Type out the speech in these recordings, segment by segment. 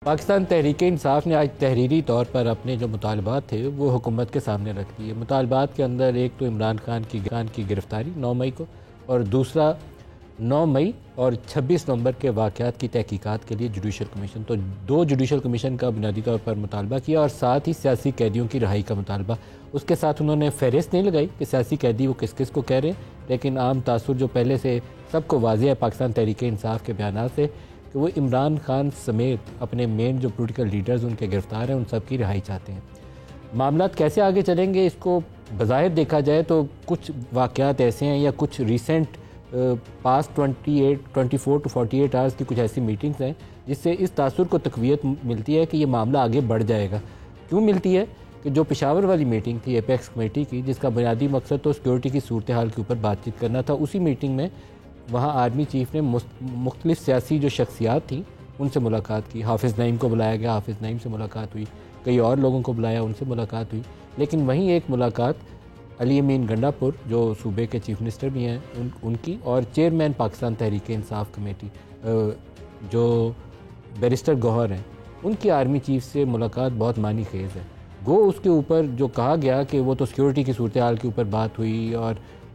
پاکستان تحریک انصاف نے آج تحریری طور پر اپنے جو مطالبات تھے وہ حکومت کے سامنے رکھ دیے۔ مطالبات کے اندر ایک تو عمران خان کی گرفتاری 9 مئی کو، اور دوسرا 9 مئی اور 26 نومبر کے واقعات کی تحقیقات کے لیے جوڈیشل کمیشن۔ تو 2 جوڈیشل کمیشن کا بنیادی طور پر مطالبہ کیا، اور ساتھ ہی سیاسی قیدیوں کی رہائی کا مطالبہ۔ اس کے ساتھ انہوں نے فہرست نہیں لگائی کہ سیاسی قیدی وہ کس کس کو کہہ رہے ہیں، لیکن عام تاثر جو پہلے سے سب کو واضح ہے پاکستان تحریک انصاف کے بیانات سے کہ وہ عمران خان سمیت اپنے مین جو پولیٹیکل لیڈرز ان کے گرفتار ہیں ان سب کی رہائی چاہتے ہیں۔ معاملات کیسے آگے چلیں گے اس کو بظاہر دیکھا جائے تو کچھ واقعات ایسے ہیں یا کچھ ریسنٹ پاسٹ 24 to 48 آورز کی کچھ ایسی میٹنگز ہیں جس سے اس تاثر کو تقویت ملتی ہے کہ یہ معاملہ آگے بڑھ جائے گا۔ کیوں ملتی ہے؟ کہ جو پشاور والی میٹنگ تھی ایپیکس کمیٹی کی، جس کا بنیادی مقصد تو سیکورٹی کی صورتحال کے اوپر بات چیت کرنا تھا، اسی میٹنگ میں وہاں آرمی چیف نے مختلف سیاسی جو شخصیات تھیں ان سے ملاقات کی۔ حافظ نعیم کو بلایا گیا، حافظ نعیم سے ملاقات ہوئی، کئی اور لوگوں کو بلایا، ان سے ملاقات ہوئی، لیکن وہیں ایک ملاقات علی امین گنڈا پور جو صوبے کے چیف منسٹر بھی ہیں ان کی، اور چیئرمین پاکستان تحریک انصاف کمیٹی جو بیرسٹر گوہر ہیں ان کی آرمی چیف سے ملاقات بہت معنی خیز ہے۔ گو اس کے اوپر جو کہا گیا کہ وہ تو سیکورٹی کی صورتحال کے اوپر بات ہوئی اور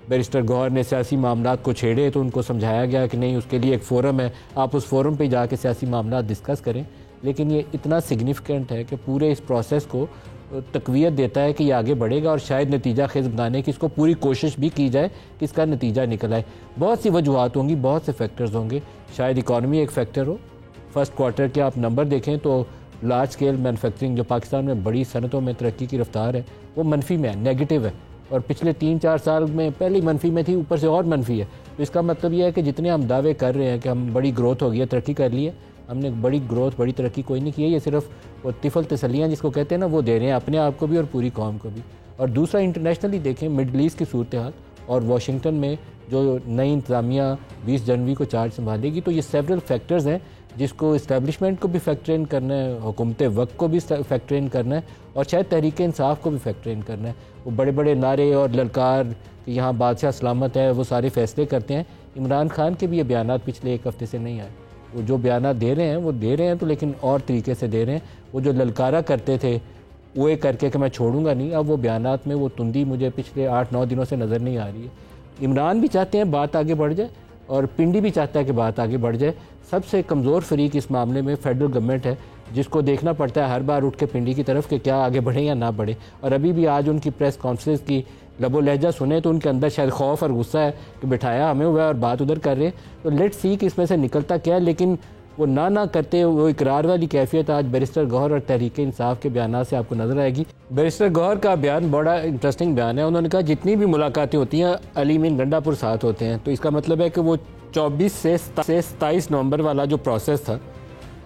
بیرسٹر گوہر نے سیاسی معاملات کو چھیڑے تو ان کو سمجھایا گیا کہ نہیں، اس کے لیے ایک فورم ہے، آپ اس فورم پہ جا کے سیاسی معاملات ڈسکس کریں، لیکن یہ اتنا سگنیفیکنٹ ہے کہ پورے اس پروسیس کو تقویت دیتا ہے کہ یہ آگے بڑھے گا، اور شاید نتیجہ خیز بنانے کی اس کو پوری کوشش بھی کی جائے کہ اس کا نتیجہ نکل آئے۔ بہت سی وجوہات ہوں گی، بہت سے فیکٹرز ہوں گے، شاید اکانومی ایک فیکٹر ہو۔ فرسٹ کوارٹر کے آپ نمبر دیکھیں تو لارج اسکیل مینوفیکچرنگ جو پاکستان میں بڑی صنعتوں میں ترقی کی رفتار ہے وہ منفی میں ہے، نیگیٹو ہے، اور پچھلے 3-4 سال میں پہلی منفی میں تھی، اوپر سے اور منفی ہے۔ تو اس کا مطلب یہ ہے کہ جتنے ہم دعوے کر رہے ہیں کہ ہم بڑی گروتھ ہو گئی ہے، ترقی کر لی ہے، ہم نے بڑی گروتھ بڑی ترقی کوئی نہیں کی ہے، یہ صرف وہ طفل تسلیاں جس کو کہتے ہیں نا وہ دے رہے ہیں اپنے آپ کو بھی اور پوری قوم کو بھی۔ اور دوسرا انٹرنیشنلی دیکھیں، مڈل ایسٹ کی صورتحال اور واشنگٹن میں جو نئی انتظامیہ 20 جنوری کو چارج سنبھالے گی، تو یہ سیورل فیکٹرز ہیں جس کو اسٹیبلشمنٹ کو بھی فیکٹر ان کرنا ہے، حکومت وقت کو بھی فیکٹر ان کرنا ہے، اور شاید تحریک انصاف کو بھی فیکٹر ان کرنا ہے۔ وہ بڑے بڑے نعرے اور للکار کہ یہاں بادشاہ سلامت ہے وہ سارے فیصلے کرتے ہیں۔ عمران خان کے بھی یہ بیانات پچھلے 1 ہفتے سے نہیں آئے، وہ جو بیانات دے رہے ہیں وہ دے رہے ہیں تو لیکن اور طریقے سے دے رہے ہیں۔ وہ جو للکارا کرتے تھے وہ کر کے کہ میں چھوڑوں گا نہیں، اب وہ بیانات میں وہ تندی مجھے پچھلے 8-9 دنوں سے نظر نہیں آ رہی ہے۔ عمران بھی چاہتے ہیں بات آگے بڑھ جائے، اور پنڈی بھی چاہتا ہے کہ بات آگے بڑھ جائے۔ سب سے کمزور فریق اس معاملے میں فیڈرل گورنمنٹ ہے، جس کو دیکھنا پڑتا ہے ہر بار اٹھ کے پنڈی کی طرف کہ کیا آگے بڑھیں یا نہ بڑھیں۔ اور ابھی بھی آج ان کی پریس کانفرنس کی لب و لہجہ سنیں تو ان کے اندر شاید خوف اور غصہ ہے کہ بٹھایا ہمیں ہوا ہے اور بات ادھر کر رہے ہیں۔ تو لیٹ سی کہ اس میں سے نکلتا کیا ہے، لیکن وہ نہ کرتے وہ اقرار والی کیفیت آج بیرسٹر گوہر اور تحریک انصاف کے بیانات سے آپ کو نظر آئے گی۔ بیرسٹر گوہر کا بیان بڑا انٹرسٹنگ بیان ہے۔ انہوں نے کہا جتنی بھی ملاقاتیں ہوتی ہیں علی امین گنڈا پور ساتھ ہوتے ہیں، تو اس کا مطلب ہے کہ وہ 24 سے 27 نومبر والا جو پروسیس تھا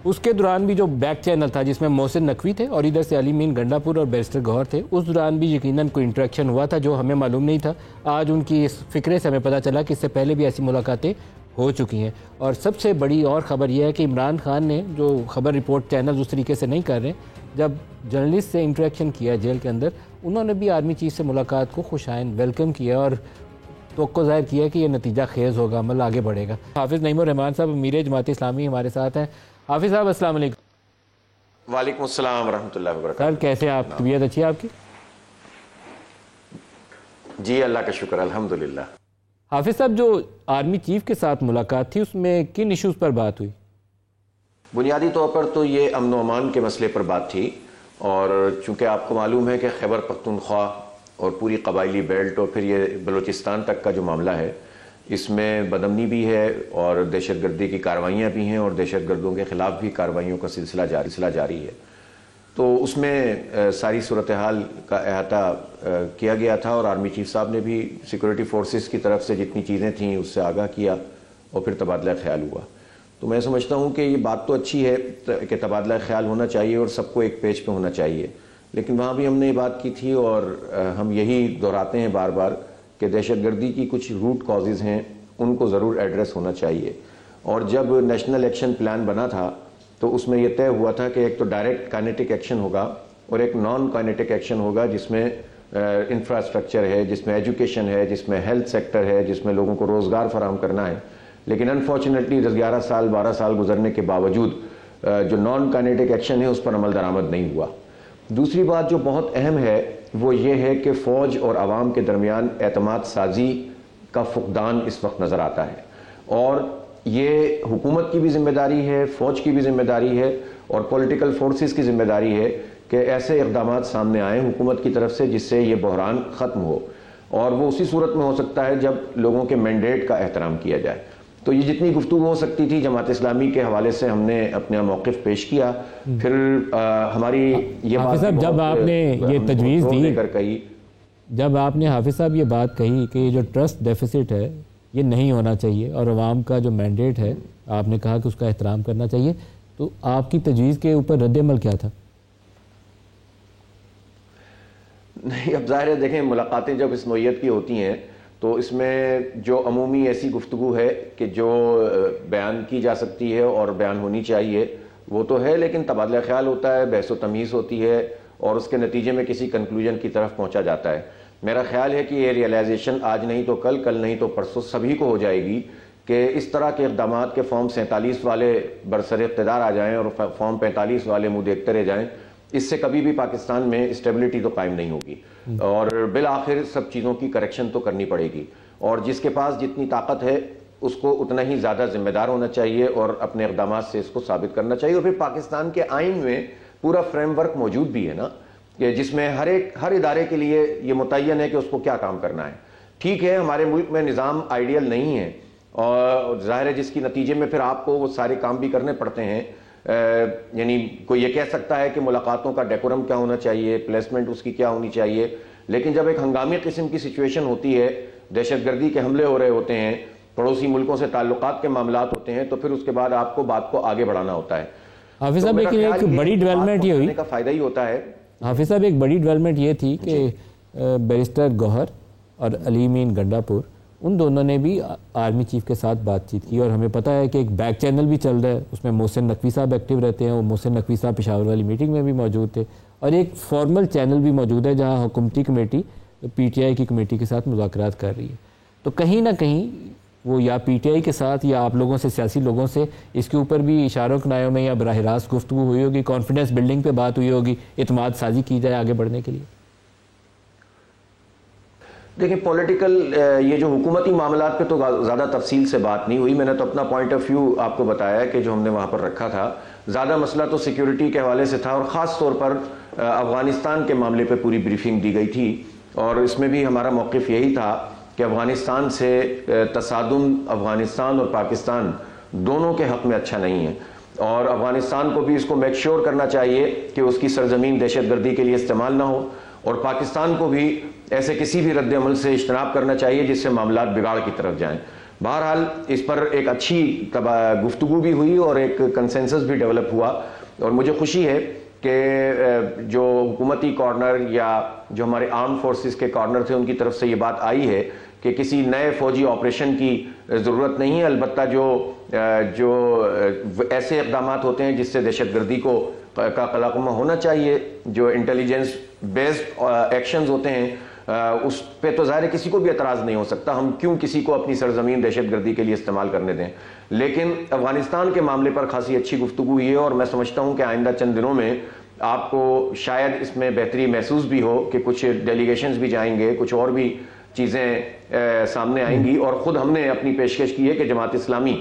اس کے دوران بھی جو بیک چینل تھا جس میں محسن نقوی تھے اور ادھر سے علی امین گنڈا پور اور بیرسٹر گوہر تھے، اس دوران بھی یقیناً کوئی انٹریکشن ہوا تھا جو ہمیں معلوم نہیں تھا۔ آج ان کی اس فکرے سے ہمیں پتہ چلا کہ اس سے پہلے بھی ایسی ملاقاتیں ہو چکی ہیں۔ اور سب سے بڑی اور خبر یہ ہے کہ عمران خان نے جو خبر رپورٹ چینل اس طریقے سے نہیں کر رہے، جب جرنلسٹ سے انٹریکشن کیا جیل کے اندر، انہوں نے بھی آرمی چیف سے ملاقات کو خوش آئند ویلکم کیا اور توقع ظاہر کیا کہ یہ نتیجہ خیز ہوگا، عمل آگے بڑھے گا۔ حافظ نعیم الرحمان صاحب امیر جماعت اسلامی ہمارے ساتھ ہیں۔ حافظ صاحب السلام علیکم۔ وعلیکم السلام ورحمۃ اللہ وبرکاتہ۔ سر کیسے ہیں آپ؟ طبیعت اچھی ہے آپ کی؟ جی اللہ کا شکر، الحمدللہ۔ حافظ صاحب جو آرمی چیف کے ساتھ ملاقات تھی اس میں کن ایشوز پر بات ہوئی؟ بنیادی طور پر تو یہ امن و امان کے مسئلے پر بات تھی، اور چونکہ آپ کو معلوم ہے کہ خیبر پختونخوا اور پوری قبائلی بیلٹ اور پھر یہ بلوچستان تک کا جو معاملہ ہے، اس میں بدامنی بھی ہے اور دہشت گردی کی کارروائیاں بھی ہیں، اور دہشت گردوں کے خلاف بھی کارروائیوں کا سلسلہ جاری ہے۔ تو اس میں ساری صورتحال کا احاطہ کیا گیا تھا، اور آرمی چیف صاحب نے بھی سیکورٹی فورسز کی طرف سے جتنی چیزیں تھیں اس سے آگاہ کیا، اور پھر تبادلہ خیال ہوا۔ تو میں سمجھتا ہوں کہ یہ بات تو اچھی ہے کہ تبادلہ خیال ہونا چاہیے اور سب کو ایک پیج پہ ہونا چاہیے، لیکن وہاں بھی ہم نے یہ بات کی تھی، اور ہم یہی دہراتے ہیں بار بار کہ دہشت گردی کی کچھ روٹ کازز ہیں، ان کو ضرور ایڈریس ہونا چاہیے۔ اور جب نیشنل ایکشن پلان بنا تھا تو اس میں یہ طے ہوا تھا کہ ایک تو ڈائریکٹ کائنیٹک ایکشن ہوگا اور ایک نان کائنیٹک ایکشن ہوگا، جس میں انفراسٹرکچر ہے، جس میں ایجوکیشن ہے، جس میں ہیلتھ سیکٹر ہے، جس میں لوگوں کو روزگار فراہم کرنا ہے۔ لیکن انفارچونیٹلی 11 سال 12 سال گزرنے کے باوجود جو نان کائنیٹک ایکشن ہے اس پر عمل درآمد نہیں ہوا۔ دوسری بات جو بہت اہم ہے وہ یہ ہے کہ فوج اور عوام کے درمیان اعتماد سازی کا فقدان اس وقت نظر آتا ہے، اور یہ حکومت کی بھی ذمہ داری ہے، فوج کی بھی ذمہ داری ہے، اور پولیٹیکل فورسز کی ذمہ داری ہے کہ ایسے اقدامات سامنے آئیں حکومت کی طرف سے جس سے یہ بحران ختم ہو، اور وہ اسی صورت میں ہو سکتا ہے جب لوگوں کے مینڈیٹ کا احترام کیا جائے۔ تو یہ جتنی گفتگو ہو سکتی تھی جماعت اسلامی کے حوالے سے ہم نے اپنا موقف پیش کیا۔ پھر ہماری یہ حافظ صاحب جب آپ نے یہ تجویز دی، جب آپ نے حافظ صاحب یہ بات کہی کہ یہ جو ٹرسٹ ڈیفیسٹ ہے یہ نہیں ہونا چاہیے اور عوام کا جو مینڈیٹ ہے آپ نے کہا کہ اس کا احترام کرنا چاہیے، تو آپ کی تجویز کے اوپر رد عمل کیا تھا؟ نہیں، اب ظاہر ہے دیکھیں ملاقاتیں جب اس نوعیت کی ہوتی ہیں تو اس میں جو عمومی ایسی گفتگو ہے کہ جو بیان کی جا سکتی ہے اور بیان ہونی چاہیے وہ تو ہے، لیکن تبادلہ خیال ہوتا ہے، بحث و تمیز ہوتی ہے، اور اس کے نتیجے میں کسی کنکلوژن کی طرف پہنچا جاتا ہے۔ میرا خیال ہے کہ یہ ریئلائزیشن آج نہیں تو کل، کل نہیں تو پرسوں سبھی کو ہو جائے گی کہ اس طرح کے اقدامات کے فارم 47 والے برسر اقتدار آ جائیں اور فارم 45 والے منہ دیکھتے رہ جائیں، اس سے کبھی بھی پاکستان میں اسٹیبلٹی تو قائم نہیں ہوگی، اور بالآخر سب چیزوں کی کریکشن تو کرنی پڑے گی، اور جس کے پاس جتنی طاقت ہے اس کو اتنا ہی زیادہ ذمہ دار ہونا چاہیے اور اپنے اقدامات سے اس کو ثابت کرنا چاہیے۔ اور پھر پاکستان کے آئین میں پورا فریم ورک موجود بھی ہے نا، کہ جس میں ہر ادارے کے لیے یہ متعین ہے کہ اس کو کیا کام کرنا ہے۔ ٹھیک ہے ہمارے ملک میں نظام آئیڈیل نہیں ہے، اور ظاہر ہے جس کی نتیجے میں پھر آپ کو وہ سارے کام بھی کرنے پڑتے ہیں، یعنی کوئی یہ کہہ سکتا ہے کہ ملاقاتوں کا ڈیکورم کیا ہونا چاہیے، پلیسمنٹ اس کی کیا ہونی چاہیے، لیکن جب ایک ہنگامی قسم کی سچویشن ہوتی ہے، دہشت گردی کے حملے ہو رہے ہوتے ہیں، پڑوسی ملکوں سے تعلقات کے معاملات ہوتے ہیں، تو پھر اس کے بعد آپ کو بات کو آگے بڑھانا ہوتا ہے۔ حافظ صاحب ایک بڑی ڈیولپمنٹ یہ ہوئی، کا فائدہ ہی ہوتا ہے۔ حافظ صاحب ایک بڑی ڈیولپمنٹ یہ تھی کہ بیرسٹر گوہر اور علی امین گنڈا پور ان دونوں نے بھی آرمی چیف کے ساتھ بات چیت کی، اور ہمیں پتہ ہے کہ ایک بیک چینل بھی چل رہا ہے، اس میں محسن نقوی صاحب ایکٹیو رہتے ہیں، وہ محسن نقوی صاحب پشاور والی میٹنگ میں بھی موجود تھے، اور ایک فارمل چینل بھی موجود ہے جہاں حکومتی کمیٹی پی ٹی آئی کی کمیٹی کے ساتھ مذاکرات کر رہی ہے۔ تو کہیں نہ کہیں وہ یا پی ٹی آئی کے ساتھ یا آپ لوگوں سے، سیاسی لوگوں سے اس کے اوپر بھی اشاروں کنایوں میں یا براہ راست گفتگو ہوئی ہوگی، کانفیڈنس بلڈنگ پہ بات ہوئی ہوگی، اعتماد سازی کی جائے آگے بڑھنے کے لیے؟ دیکھیں پولیٹیکل یہ جو حکومتی معاملات پہ تو زیادہ تفصیل سے بات نہیں ہوئی، میں نے تو اپنا پوائنٹ آف ویو آپ کو بتایا کہ جو ہم نے وہاں پر رکھا تھا، زیادہ مسئلہ تو سیکیورٹی کے حوالے سے تھا، اور خاص طور پر افغانستان کے معاملے پہ پوری بریفنگ دی گئی تھی، اور اس میں بھی ہمارا موقف یہی تھا کہ افغانستان سے تصادم افغانستان اور پاکستان دونوں کے حق میں اچھا نہیں ہے، اور افغانستان کو بھی اس کو میک شور کرنا چاہیے کہ اس کی سرزمین دہشت گردی کے لیے استعمال نہ ہو، اور پاکستان کو بھی ایسے کسی بھی رد عمل سے اجتناب کرنا چاہیے جس سے معاملات بگاڑ کی طرف جائیں۔ بہرحال اس پر ایک اچھی گفتگو بھی ہوئی اور ایک کنسنسس بھی ڈیولپ ہوا، اور مجھے خوشی ہے کہ جو حکومتی کارنر یا جو ہمارے آرم فورسز کے کارنر تھے ان کی طرف سے یہ بات آئی ہے کہ کسی نئے فوجی آپریشن کی ضرورت نہیں ہے، البتہ جو ایسے اقدامات ہوتے ہیں جس سے دہشت گردی کا قلمہ ہونا چاہیے، جو انٹیلیجنس بیسڈ ایکشنز ہوتے ہیں، اس پہ تو ظاہر کسی کو بھی اعتراض نہیں ہو سکتا، ہم کیوں کسی کو اپنی سرزمین دہشت گردی کے لیے استعمال کرنے دیں، لیکن افغانستان کے معاملے پر خاصی اچھی گفتگو ہوئی ہے، اور میں سمجھتا ہوں کہ آئندہ چند دنوں میں آپ کو شاید اس میں بہتری محسوس بھی ہو کہ کچھ ڈیلیگیشنز بھی جائیں گے، کچھ اور بھی چیزیں سامنے آئیں گی، اور خود ہم نے اپنی پیشکش کی ہے کہ جماعت اسلامی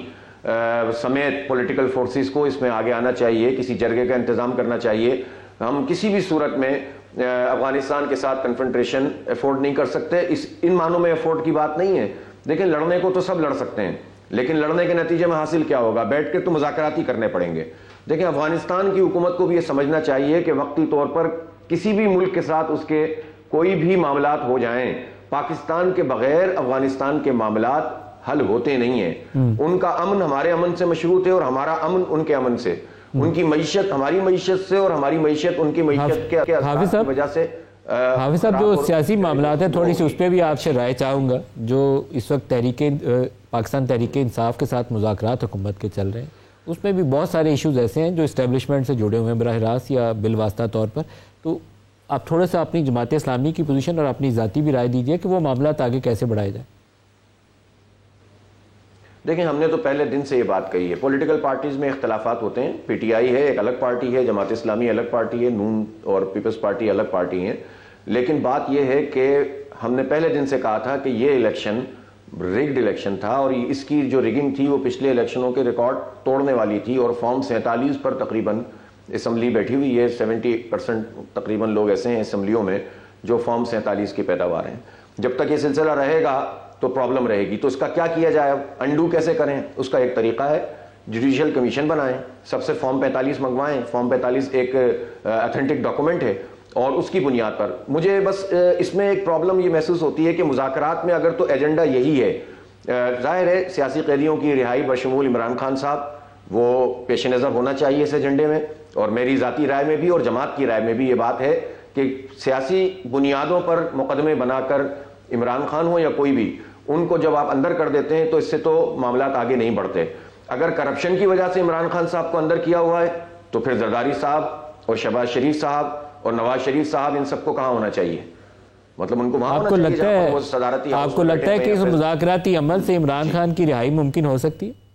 سمیت پولیٹیکل فورسز کو اس میں آگے آنا چاہیے، کسی جرگے کا انتظام کرنا چاہیے۔ ہم کسی بھی صورت میں افغانستان کے ساتھ کنفرنٹریشن افورڈ نہیں کر سکتے، ان معنوں میں افورڈ کی بات نہیں ہے، دیکھیں لڑنے کو تو سب لڑ سکتے ہیں، لیکن لڑنے کے نتیجے میں حاصل کیا ہوگا؟ بیٹھ کے تو مذاکرات ہی کرنے پڑیں گے۔ دیکھیں افغانستان کی حکومت کو بھی یہ سمجھنا چاہیے کہ وقتی طور پر کسی بھی ملک کے ساتھ اس کے کوئی بھی معاملات ہو جائیں، پاکستان کے بغیر افغانستان کے معاملات حل ہوتے نہیں ہیں۔ ان کا امن ہمارے امن سے مشروط ہے، اور ہمارا امن ان کے امن سے، ان کی معیشت ہماری معیشت سے، اور ہماری معیشت ان کی معیشت کے حافظ کی وجہ سے۔ حافظ صاحب جو سیاسی معاملات ہیں تھوڑی سی اس پہ بھی آپ سے رائے چاہوں گا، جو اس وقت پاکستان تحریک انصاف کے ساتھ مذاکرات حکومت کے چل رہے ہیں، اس میں بھی بہت سارے ایشوز ایسے ہیں جو اسٹیبلشمنٹ سے جڑے ہوئے ہیں براہ راست یا بالواسطہ طور پر، تو آپ تھوڑا سا اپنی جماعت اسلامی کی پوزیشن اور اپنی ذاتی بھی رائے دیجیے کہ وہ معاملات آگے کیسے بڑھائے جائیں۔ دیکھیں ہم نے تو پہلے دن سے یہ بات کہی ہے، پولیٹیکل پارٹیز میں اختلافات ہوتے ہیں، پی ٹی آئی ہے ایک الگ پارٹی ہے، جماعت اسلامی الگ پارٹی ہے، نون اور پیپلز پارٹی الگ پارٹی ہیں، لیکن بات یہ ہے کہ ہم نے پہلے دن سے کہا تھا کہ یہ الیکشن ریگڈ الیکشن تھا، اور اس کی جو ریگنگ تھی وہ پچھلے الیکشنوں کے ریکارڈ توڑنے والی تھی، اور فارم 47 پر تقریباً اسمبلی بیٹھی ہوئی ہے، 70% تقریباً لوگ ایسے ہیں اسمبلیوں میں جو فارم 47 کی پیداوار ہیں۔ جب تک یہ سلسلہ رہے گا تو پرابلم رہے گی، تو اس کا کیا کیا جائے، اب انڈو کیسے کریں؟ اس کا ایک طریقہ ہے جوڈیشل کمیشن بنائیں، سب سے فارم 45 منگوائیں، فارم 45 ایک اتھینٹک ڈاکومنٹ ہے، اور اس کی بنیاد پر مجھے بس اس میں ایک پرابلم یہ محسوس ہوتی ہے کہ مذاکرات میں اگر تو ایجنڈا یہی ہے، ظاہر ہے سیاسی قیدیوں کی رہائی بشمول عمران خان صاحب وہ پیش نظر ہونا چاہیے اس ایجنڈے میں، اور میری ذاتی رائے میں بھی اور جماعت کی رائے میں بھی یہ بات ہے کہ سیاسی بنیادوں پر مقدمے بنا کر عمران خان ہو یا کوئی بھی، ان کو جب آپ اندر کر دیتے ہیں تو اس سے تو معاملات آگے نہیں بڑھتے۔ اگر کرپشن کی وجہ سے عمران خان صاحب کو اندر کیا ہوا ہے تو پھر زرداری صاحب اور شہباز شریف صاحب اور نواز شریف صاحب ان سب کو کہاں ہونا چاہیے؟ مطلب ان کو وہاں ہونا چاہیے۔ آپ کو لگتا ہے کہ اس مذاکراتی عمل سے عمران خان کی رہائی ممکن ہو سکتی ہے؟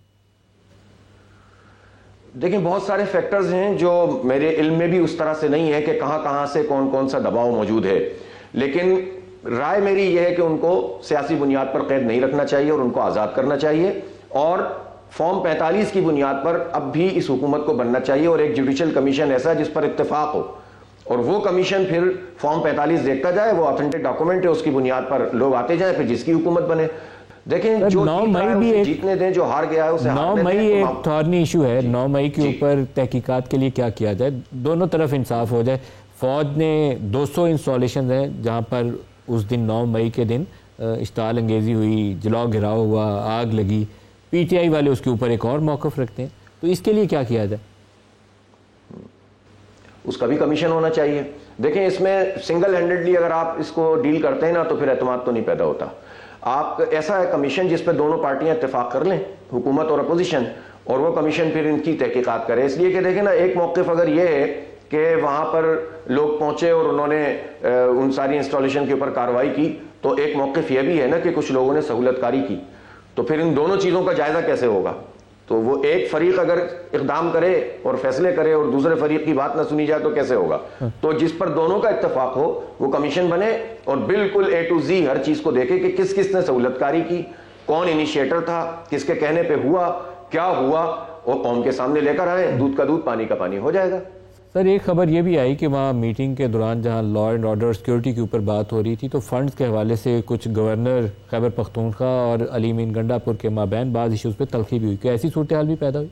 دیکھیں بہت سارے فیکٹرز ہیں جو میرے علم میں بھی اس طرح سے نہیں ہے کہ کہاں کہاں سے کون کون سا دباؤ موجود ہے، لیکن رائے میری یہ ہے کہ ان کو سیاسی بنیاد پر قید نہیں رکھنا چاہیے اور ان کو آزاد کرنا چاہیے، اور فارم 45 کی بنیاد پر اب بھی اس حکومت کو بننا چاہیے، اور ایک جوڈیشل کمیشن ایسا جس پر اتفاق ہو، اور وہ کمیشن پھر فارم 45 دیکھتا جائے، وہ اتھینٹک ڈاکومنٹ ہے، اس کی بنیاد پر لوگ آتے جائیں، پھر جس کی حکومت بنے۔ دیکھیں جو جیتنے دیں، جو ہار گیا ہے اسے 9 مئی ایک تھورنی ایشو ہے، 9 مئی کے اوپر تحقیقات کے لیے کیا کیا جائے، دونوں طرف انصاف ہو جائے۔ فوج نے 200 انسٹالیشنز ہیں جہاں پر اس دن 9 مئی کے دن اشتعال انگیزی ہوئی، جلاؤ گھراؤ ہوا، آگ لگی، پی ٹی آئی والے اس کے اوپر ایک اور موقف رکھتے ہیں، تو اس کے لیے کیا کیا جائے؟ اس کا بھی کمیشن ہونا چاہیے۔ دیکھیں اس میں سنگل ہینڈڈلی اگر آپ اس کو ڈیل کرتے ہیں نا تو پھر اعتماد تو نہیں پیدا ہوتا۔ آپ ایسا ہے کمیشن جس پہ دونوں پارٹیاں اتفاق کر لیں، حکومت اور اپوزیشن، اور وہ کمیشن پھر ان کی تحقیقات کرے۔ اس لیے کہ دیکھیں نا ایک موقف اگر یہ ہے کہ وہاں پر لوگ پہنچے اور انہوں نے ان ساری انسٹالیشن کے اوپر کارروائی کی، تو ایک موقف یہ بھی ہے نا کہ کچھ لوگوں نے سہولت کاری کی، تو پھر ان دونوں چیزوں کا جائزہ کیسے ہوگا؟ تو وہ ایک فریق اگر اقدام کرے اور فیصلے کرے اور دوسرے فریق کی بات نہ سنی جائے تو کیسے ہوگا؟ تو جس پر دونوں کا اتفاق ہو وہ کمیشن بنے اور بالکل A to Z ہر چیز کو دیکھے کہ کس کس نے سہولت کاری کی، کون انیشیٹر تھا، کس کے کہنے پہ ہوا، کیا ہوا، اور قوم کے سامنے لے کر آئیں، دودھ کا دودھ پانی کا پانی ہو جائے گا۔ سر ایک خبر یہ بھی آئی کہ وہاں میٹنگ کے دوران جہاں لا اینڈ آرڈر اور سیکیورٹی کے اوپر بات ہو رہی تھی تو فنڈز کے حوالے سے کچھ گورنر خیبر پختونخوا اور علی امین گنڈا پور کے مابین بعض ایشوز پہ تلخی بھی ہوئی، کہ ایسی صورتحال بھی پیدا ہوئی؟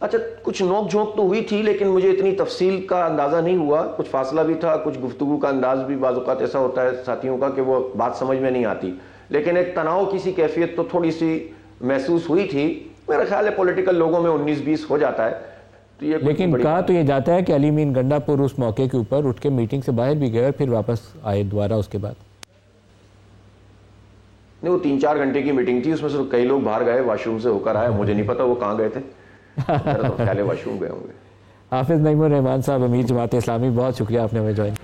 اچھا کچھ نوک جھونک تو ہوئی تھی، لیکن مجھے اتنی تفصیل کا اندازہ نہیں ہوا، کچھ فاصلہ بھی تھا، کچھ گفتگو کا انداز بھی بعض اوقات ایسا ہوتا ہے ساتھیوں کا کہ وہ بات سمجھ میں نہیں آتی، لیکن ایک تناؤ کی سی کیفیت تو تھوڑی سی محسوس ہوئی تھی۔ میرا خیال ہے پولیٹیکل لوگوں میں 19-20 ہو جاتا ہے۔ لیکن کہا تو یہ جاتا ہے کہ علی امین گنڈا پور اس موقع کے اوپر اٹھ کے میٹنگ سے باہر بھی گئے اور پھر واپس آئے دوبارہ اس کے بعد۔ نہیں وہ 3-4 گھنٹے کی میٹنگ تھی، اس میں سے کئی لوگ باہر گئے، واش روم سے ہو کر آئے، مجھے نہیں پتا وہ کہاں گئے تھے، میرا تو خیال ہے واش روم گئے ہوں گے۔ حافظ نعیم الرحمان صاحب، امیر جماعت اسلامی، بہت شکریہ آپ نے ہمیں جوائن